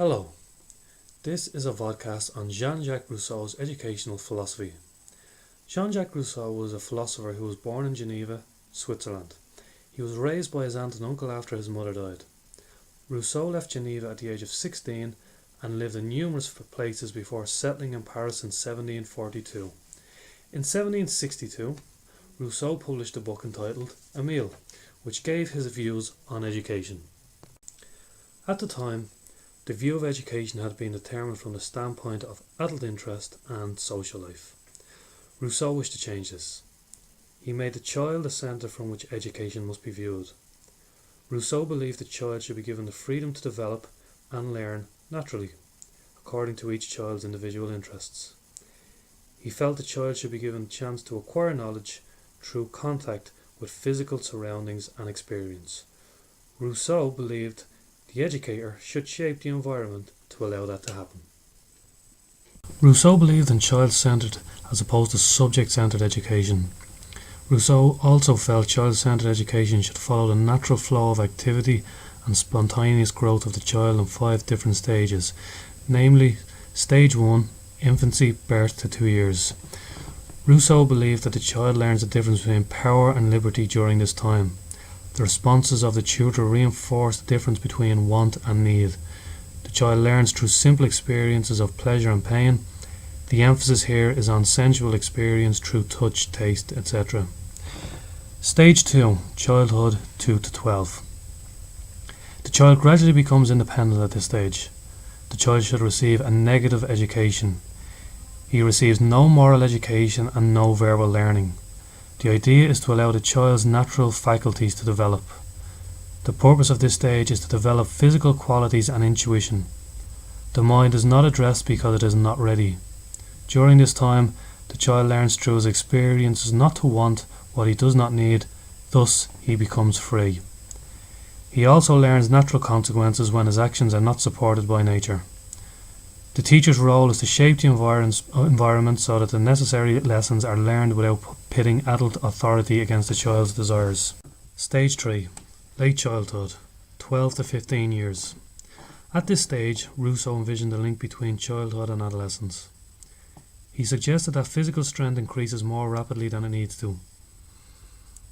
Hello, this is a podcast on Jean-Jacques Rousseau's educational philosophy. Jean-Jacques Rousseau was a philosopher who was born in Geneva, Switzerland. He was raised by his aunt and uncle after his mother died. Rousseau left Geneva at the age of 16 and lived in numerous places before settling in Paris in 1742. In 1762, Rousseau published a book entitled Emile, which gave his views on education. At the time, the view of education had been determined from the standpoint of adult interest and social life. Rousseau wished to change this. He made the child the centre from which education must be viewed. Rousseau believed the child should be given the freedom to develop and learn naturally, according to each child's individual interests. He felt the child should be given a chance to acquire knowledge through contact with physical surroundings and experience. Rousseau believed the educator should shape the environment to allow that to happen. Rousseau believed in child-centred as opposed to subject-centred education. Rousseau also felt child-centred education should follow the natural flow of activity and spontaneous growth of the child in 5 different stages, namely Stage 1, infancy, birth to 2 years. Rousseau believed that the child learns the difference between power and liberty during this time. The responses of the tutor reinforce the difference between want and need. The child learns through simple experiences of pleasure and pain. The emphasis here is on sensual experience through touch, taste, etc. Stage 2, childhood 2 to 12. The child gradually becomes independent at this stage. The child should receive a negative education. He receives no moral education and no verbal learning. The idea is to allow the child's natural faculties to develop. The purpose of this stage is to develop physical qualities and intuition. The mind is not addressed because it is not ready. During this time, the child learns through his experiences not to want what he does not need, thus he becomes free. He also learns natural consequences when his actions are not supported by nature. The teacher's role is to shape the environment so that the necessary lessons are learned without pitting adult authority against the child's desires. Stage 3, late childhood, 12 to 15 years. At this stage, Rousseau envisioned a link between childhood and adolescence. He suggested that physical strength increases more rapidly than it needs to.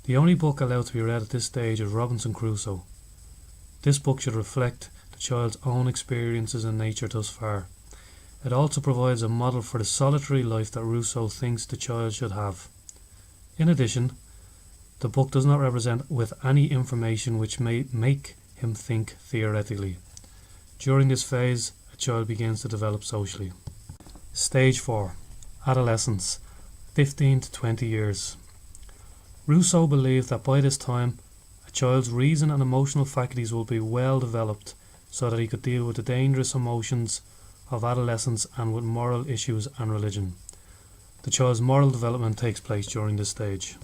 The only book allowed to be read at this stage is Robinson Crusoe. This book should reflect the child's own experiences in nature thus far. It also provides a model for the solitary life that Rousseau thinks the child should have. In addition, the book does not represent with any information which may make him think theoretically. During this phase, a child begins to develop socially. Stage 4, adolescence, 15 to 20 years. Rousseau believed that by this time, a child's reason and emotional faculties will be well developed so that he could deal with the dangerous emotions of adolescence and with moral issues and religion. The child's moral development takes place during this stage.